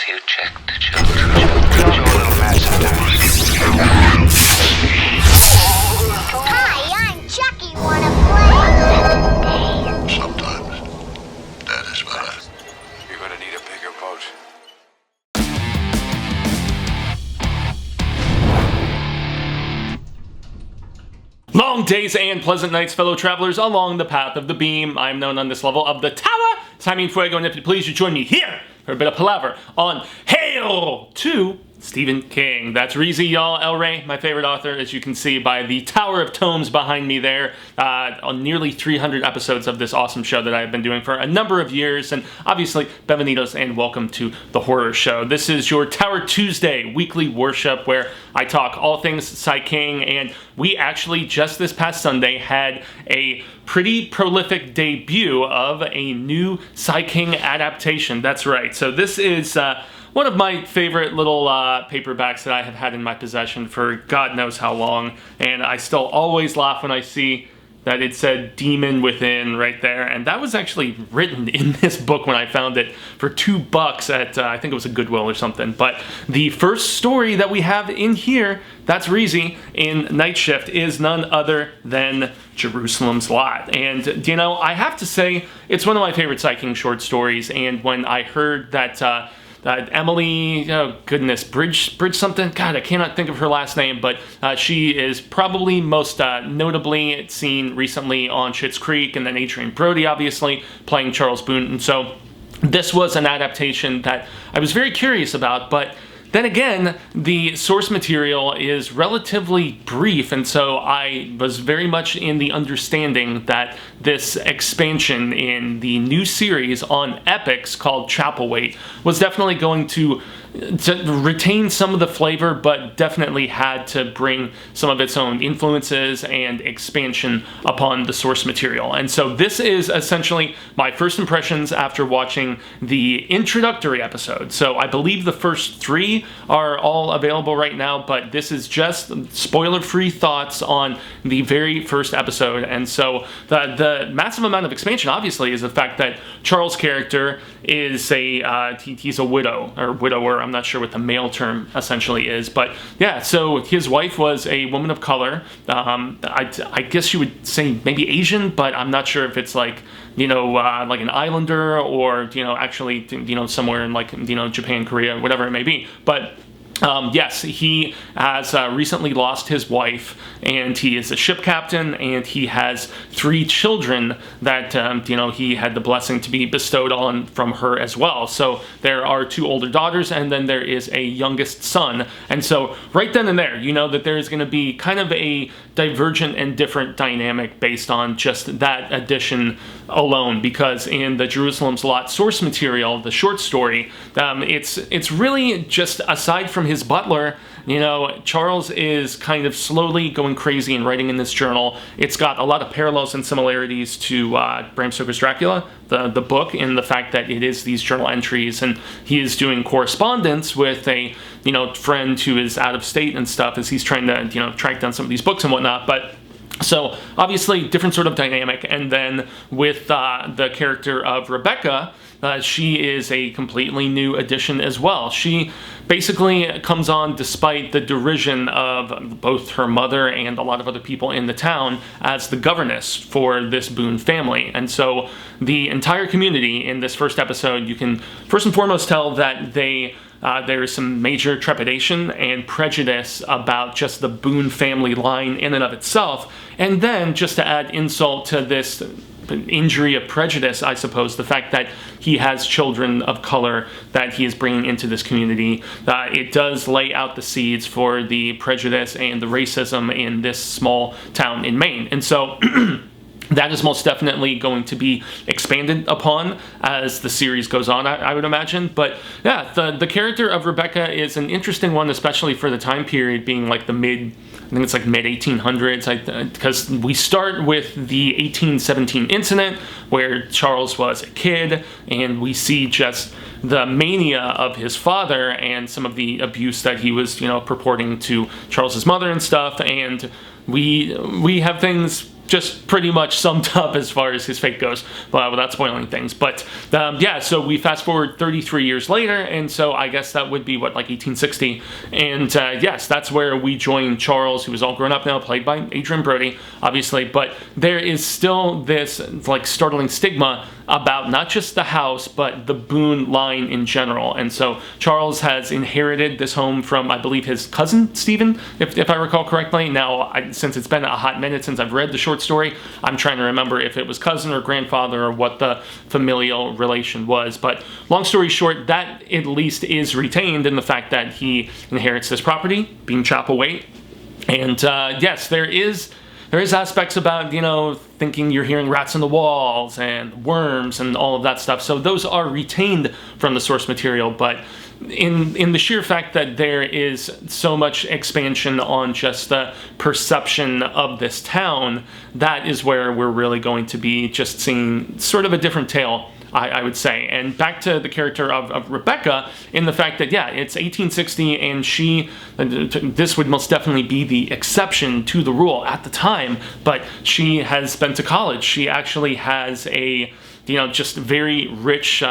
Have you checked the children? Your little mess Hi, I'm Chucky. Wanna play? Sometimes that is better. You're gonna need a bigger boat. Long days and pleasant nights, fellow travelers, along the path of the beam. I am known on this level of the tower. Jaime Fuego, and if you please, you join me here for a bit of palaver on Hail to Stephen King. That's Reezy, y'all. El Rey, my favorite author, as you can see by the tower of tomes behind me there, on nearly 300 episodes of this awesome show that I've been doing for a number of years, and obviously, bienvenidos and welcome to the horror show. This is your Tower Tuesday weekly worship where I talk all things Sai King, and we actually just this past Sunday had a pretty prolific debut of a new Sai King adaptation. That's right. So this is one of my favorite little paperbacks that I have had in my possession for God knows how long, and I still always laugh when I see that it said Demon Within right there, and that was actually written in this book when I found it for $2 at, I think it was a Goodwill or something. But the first story that we have in here, that's Reezy in Night Shift, is none other than Jerusalem's Lot. And, you know, I have to say, it's one of my favorite Sai King short stories, and when I heard that Emily, oh goodness, Bridge something? God, I cannot think of her last name, but she is probably most notably seen recently on Schitt's Creek, and then Adrian Brody, obviously, playing Charles Boone. And so this was an adaptation that I was very curious about, but then again, the source material is relatively brief, and so I was very much in the understanding that this expansion in the new series on EPIX called Chapelwaite was definitely going to retain some of the flavor, but definitely had to bring some of its own influences and expansion upon the source material. And so this is essentially my first impressions after watching the introductory episode. So I believe the first 3 are all available right now, but this is just spoiler-free thoughts on the very first episode. And so the massive amount of expansion, obviously, is the fact that Charles' character is he's a widow, or widower. I'm not sure what the male term essentially is, but yeah, so his wife was a woman of color. I guess you would say maybe Asian, but I'm not sure if it's like, you know, like an islander or, you know, actually, you know, somewhere in like, you know, Japan, Korea, whatever it may be. But yes, he has recently lost his wife, and he is a ship captain, and he has 3 children that, you know, he had the blessing to be bestowed on from her as well. So there are 2 older daughters, and then there is a youngest son. And so right then and there, you know that there is going to be kind of a divergent and different dynamic based on just that addition alone, because in the Jerusalem's Lot source material, the short story, it's really just, aside from his butler, you know, Charles is kind of slowly going crazy and writing in this journal. It's got a lot of parallels and similarities to Bram Stoker's Dracula, the book, in the fact that it is these journal entries, and he is doing correspondence with a, you know, friend who is out of state and stuff as he's trying to, you know, track down some of these books and whatnot. But so obviously different sort of dynamic. And then with the character of Rebecca, she is a completely new addition as well. She basically comes on despite the derision of both her mother and a lot of other people in the town as the governess for this Boone family. And so the entire community in this first episode, you can first and foremost tell that there is some major trepidation and prejudice about just the Boone family line in and of itself. And then, just to add insult to this injury of prejudice, I suppose, the fact that he has children of color that he is bringing into this community, it does lay out the seeds for the prejudice and the racism in this small town in Maine. And so that is most definitely going to be expanded upon as the series goes on, I would imagine. But yeah, the character of Rebecca is an interesting one, especially for the time period being like the mid-1800s, because we start with the 1817 incident where Charles was a kid, and we see just the mania of his father and some of the abuse that he was, you know, purporting to Charles's mother and stuff. And we have things just pretty much summed up as far as his fate goes, without spoiling things. But yeah, so we fast forward 33 years later, and so I guess that would be, what, like 1860? And yes, that's where we join Charles, who is all grown up now, played by Adrian Brody, obviously. But there is still this, like, startling stigma about not just the house, but the Boone line in general. And so Charles has inherited this home from, I believe, his cousin, Stephen, if I recall correctly. Now, since it's been a hot minute since I've read the short story, I'm trying to remember if it was cousin or grandfather or what the familial relation was. But long story short, that at least is retained in the fact that he inherits this property, being Chapelwaite. And yes, there is aspects about, thinking you're hearing rats in the walls and worms and all of that stuff. So those are retained from the source material, but in the sheer fact that there is so much expansion on just the perception of this town, that is where we're really going to be just seeing sort of a different tale, I would say. And back to the character of Rebecca, in the fact that, yeah, it's 1860, and this would most definitely be the exception to the rule at the time, but she has been to college. She actually has a just very rich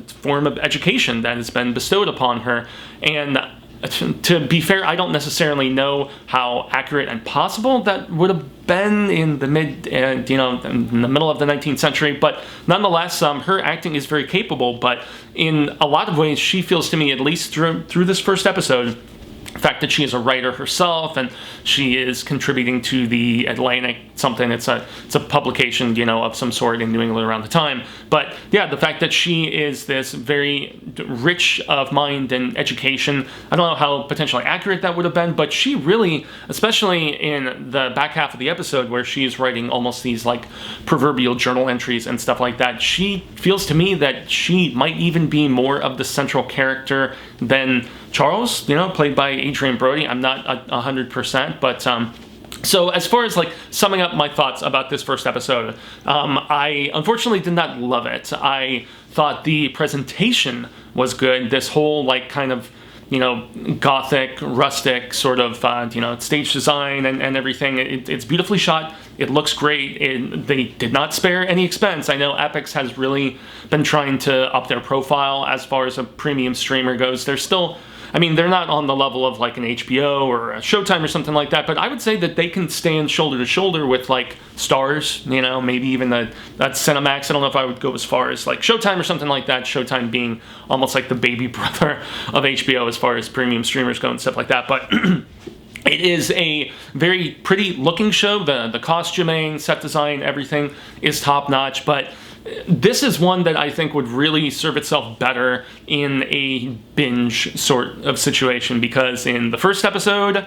form of education that has been bestowed upon her. And to be fair, I don't necessarily know how accurate and possible that would have been in the in the middle of the 19th century, but nonetheless, her acting is very capable. But in a lot of ways, she feels to me, at least through this first episode, the fact that she is a writer herself and she is contributing to the Atlantic something. It's a publication, of some sort in New England around the time. But yeah, the fact that she is this very rich of mind and education, I don't know how potentially accurate that would have been, but she really, especially in the back half of the episode where she is writing almost these like proverbial journal entries and stuff like that, she feels to me that she might even be more of the central character than Charles, played by Adrian Brody. I'm not 100%, but so as far as like summing up my thoughts about this first episode, I unfortunately did not love it. I thought the presentation was good. This whole like kind of gothic, rustic sort of stage design and everything. It's beautifully shot. It looks great. They did not spare any expense. I know EPIX has really been trying to up their profile as far as a premium streamer goes. They're still, they're not on the level of like an HBO or a Showtime or something like that, but I would say that they can stand shoulder to shoulder with like Stars, maybe even that Cinemax. I don't know if I would go as far as like Showtime or something like that, Showtime being almost like the baby brother of HBO as far as premium streamers go and stuff like that, but it is a very pretty looking show. The costuming, set design, everything is top notch, but this is one that I think would really serve itself better in a binge sort of situation, because in the first episode,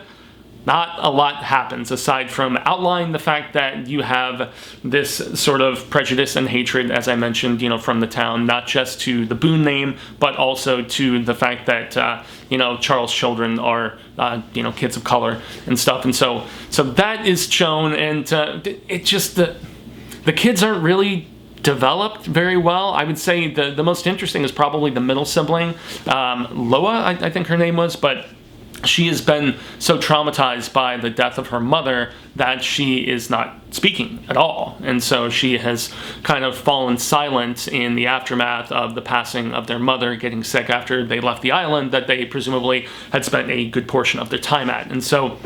not a lot happens aside from outlining the fact that you have this sort of prejudice and hatred, as I mentioned, from the town, not just to the Boone name, but also to the fact that, Charles' children are, kids of color and stuff. And so that is shown, and it just, the kids aren't really developed very well. I would say the most interesting is probably the middle sibling, Loa, I think her name was, but she has been so traumatized by the death of her mother that she is not speaking at all. And so she has kind of fallen silent in the aftermath of the passing of their mother, getting sick after they left the island that they presumably had spent a good portion of their time at. And so,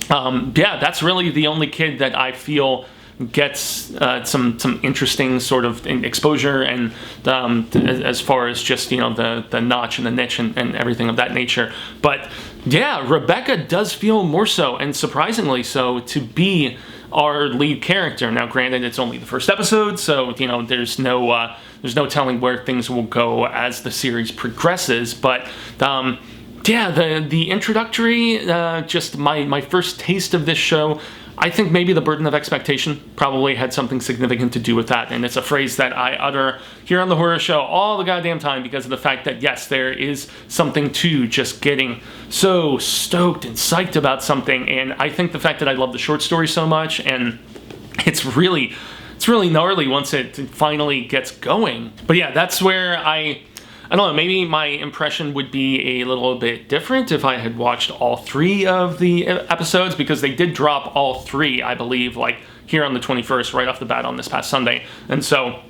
yeah, that's really the only kid that I feel gets some interesting sort of exposure, and as far as just the notch and the niche and everything of that nature. But yeah, Rebecca does feel more so, and surprisingly so, to be our lead character. Now granted, it's only the first episode, so there's no telling where things will go as the series progresses, but yeah, the introductory, just my first taste of this show, I think maybe the burden of expectation probably had something significant to do with that, and it's a phrase that I utter here on the horror show all the goddamn time because of the fact that, yes, there is something to just getting so stoked and psyched about something, and I think the fact that I love the short story so much, and it's really gnarly once it finally gets going. But yeah, that's where I don't know, maybe my impression would be a little bit different if I had watched all 3 of the episodes, because they did drop all 3, I believe, like here on the 21st, right off the bat on this past Sunday. And so,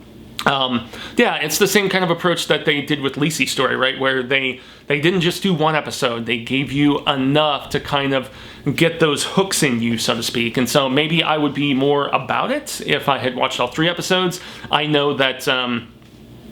yeah, it's the same kind of approach that they did with Lisi's story, right? Where they didn't just do one episode. They gave you enough to kind of get those hooks in you, so to speak. And so maybe I would be more about it if I had watched all 3 episodes. I know that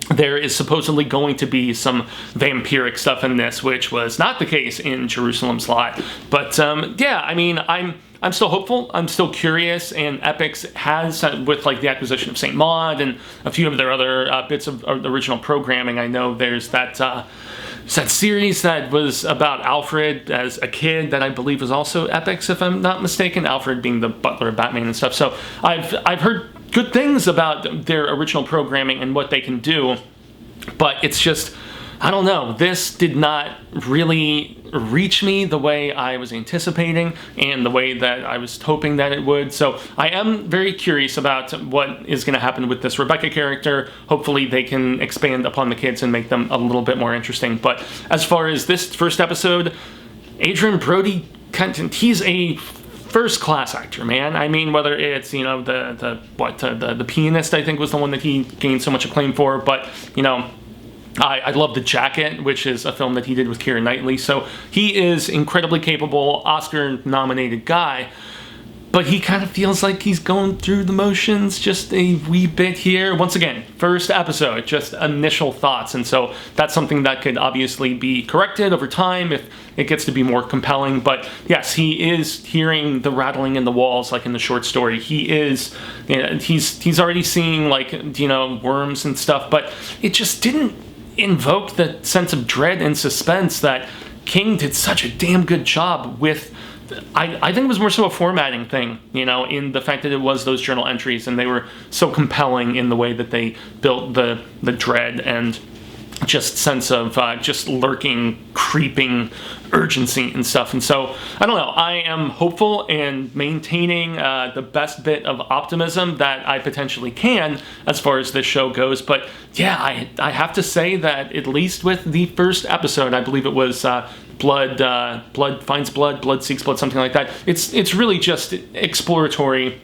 there is supposedly going to be some vampiric stuff in this, which was not the case in Jerusalem's Lot. But yeah, I mean, I'm still hopeful. I'm still curious, and EPIX has, with like the acquisition of St. Maud and a few of their other bits of original programming. I know there's that series that was about Alfred as a kid that I believe was also EPIX, if I'm not mistaken. Alfred being the butler of Batman and stuff. So I've heard good things about their original programming and what they can do, but it's just, I don't know, this did not really reach me the way I was anticipating and the way that I was hoping that it would. So I am very curious about what is going to happen with this Rebecca character. Hopefully they can expand upon the kids and make them a little bit more interesting. But as far as this first episode, Adrien Brody, he's a first-class actor, man. I mean, whether it's, you know, the pianist, I think was the one that he gained so much acclaim for, but, you know, I love The Jacket, which is a film that he did with Keira Knightley. So he is incredibly capable, Oscar-nominated guy, but he kind of feels like he's going through the motions just a wee bit here. Once again, first episode, just initial thoughts. And so that's something that could obviously be corrected over time if it gets to be more compelling. But yes, he is hearing the rattling in the walls, like in the short story. He is, you know, he's already seeing, like, you know, worms and stuff, but it just didn't invoke the sense of dread and suspense that King did such a damn good job with. I think it was more so a formatting thing, you know, in the fact that it was those journal entries and they were so compelling in the way that they built the dread and just sense of just lurking, creeping urgency and stuff. And so, I don't know, I am hopeful and maintaining the best bit of optimism that I potentially can as far as this show goes. But yeah, I have to say that at least with the first episode, I believe it was Blood Finds Blood, Blood Seeks Blood, something like that. It's really just exploratory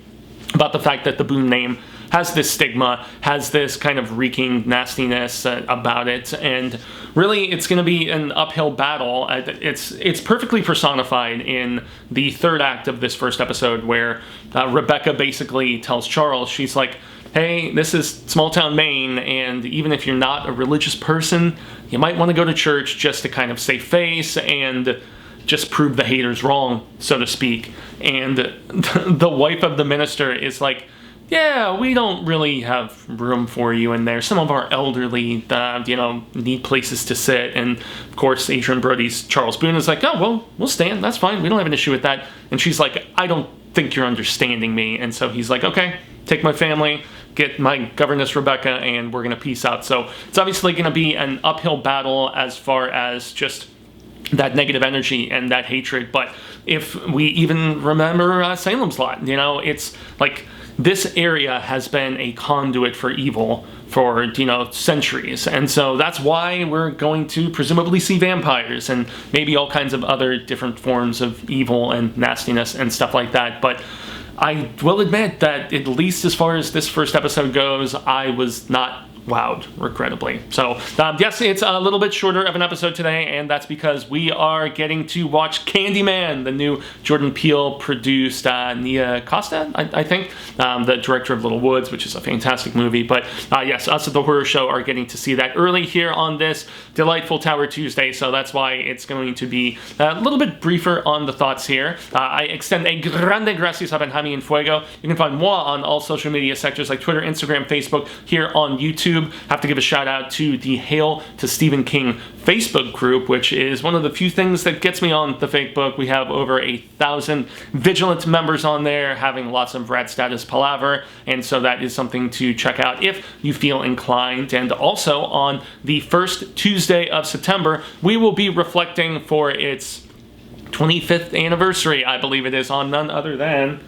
about the fact that the Boone name has this stigma, has this kind of reeking nastiness about it, and really it's going to be an uphill battle. It's perfectly personified in the third act of this first episode, where Rebecca basically tells Charles, she's like, hey, this is small town Maine, and even if you're not a religious person, you might want to go to church just to kind of save face and just prove the haters wrong, so to speak. And the wife of the minister is like, yeah, we don't really have room for you in there. Some of our elderly, you know, need places to sit. And of course, Adrien Brody's Charles Boone is like, oh, well, we'll stand. That's fine. We don't have an issue with that. And she's like, I don't think you're understanding me. And so he's like, okay, take my family, get my governess Rebecca, and we're going to peace out. So it's obviously going to be an uphill battle as far as just that negative energy and that hatred. But if we even remember Salem's Lot, you know, it's like, this area has been a conduit for evil for, you know, centuries. And so that's why we're going to presumably see vampires and maybe all kinds of other different forms of evil and nastiness and stuff like that. But I will admit that at least as far as this first episode goes, I was not wowed, regrettably. So, yes, it's a little bit shorter of an episode today, and that's because we are getting to watch Candyman, the new Jordan Peele-produced Nia Costa, I think, the director of Little Woods, which is a fantastic movie. But, yes, us at the Horror Show are getting to see that early here on this delightful Tower Tuesday, so that's why it's going to be a little bit briefer on the thoughts here. I extend a grande gracias a Jaime and Fuego. You can find moi on all social media sectors like Twitter, Instagram, Facebook, here on YouTube. Have to give a shout out to the Hail to Stephen King Facebook group, which is one of the few things that gets me on the Facebook. We have over 1,000 vigilant members on there having lots of rad status palaver, and so that is something to check out if you feel inclined. And also on the first Tuesday of September, we will be reflecting for its 25th anniversary, I believe it is, on none other than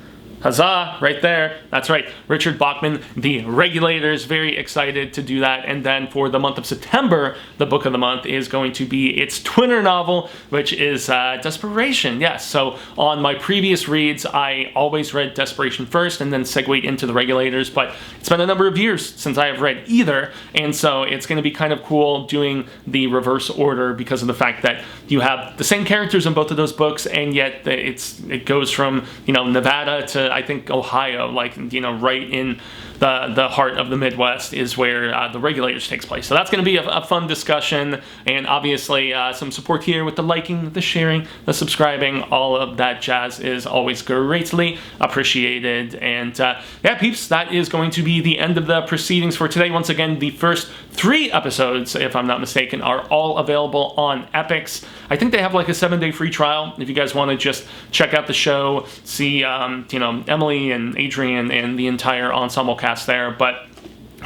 Huzzah, right there. That's right. Richard Bachman, The Regulators, very excited to do that. And then for the month of September, the book of the month is going to be its twinner novel, which is Desperation. Yes, so on my previous reads, I always read Desperation first and then segued into The Regulators, but it's been a number of years since I have read either, and so it's going to be kind of cool doing the reverse order because of the fact that you have the same characters in both of those books, and yet it goes from, Nevada to, I think, Ohio, like, right in the heart of the Midwest is where The Regulators takes place. So that's going to be a fun discussion, and obviously some support here with the liking, the sharing, the subscribing, all of that jazz is always greatly appreciated. And yeah, peeps, that is going to be the end of the proceedings for today. Once again, the first 3 episodes, if I'm not mistaken, are all available on EPIX. I think they have like a 7-day free trial if you guys want to just check out the show, see Emily and Adrian and the entire ensemble cast there. But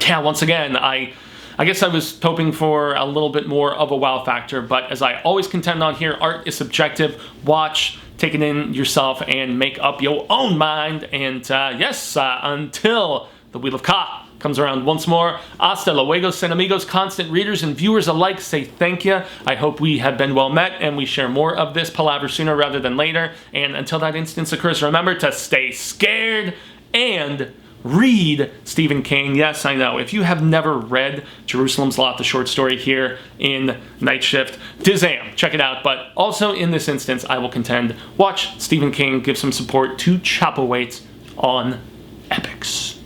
yeah, once again, I guess I was hoping for a little bit more of a wow factor, but as I always contend on here, art is subjective. Watch, take it in yourself, and make up your own mind. And yes, until the Wheel of Ka comes around once more, hasta luego, sin amigos. Constant readers and viewers alike say thank you. I hope we have been well met and we share more of this palaver sooner rather than later. And until that instance occurs, remember to stay scared and read Stephen King. Yes, I know. If you have never read Jerusalem's Lot, the short story here in Night Shift, Dizam, check it out. But also in this instance, I will contend, watch Stephen King, give some support to Chapelwaite on EPIX.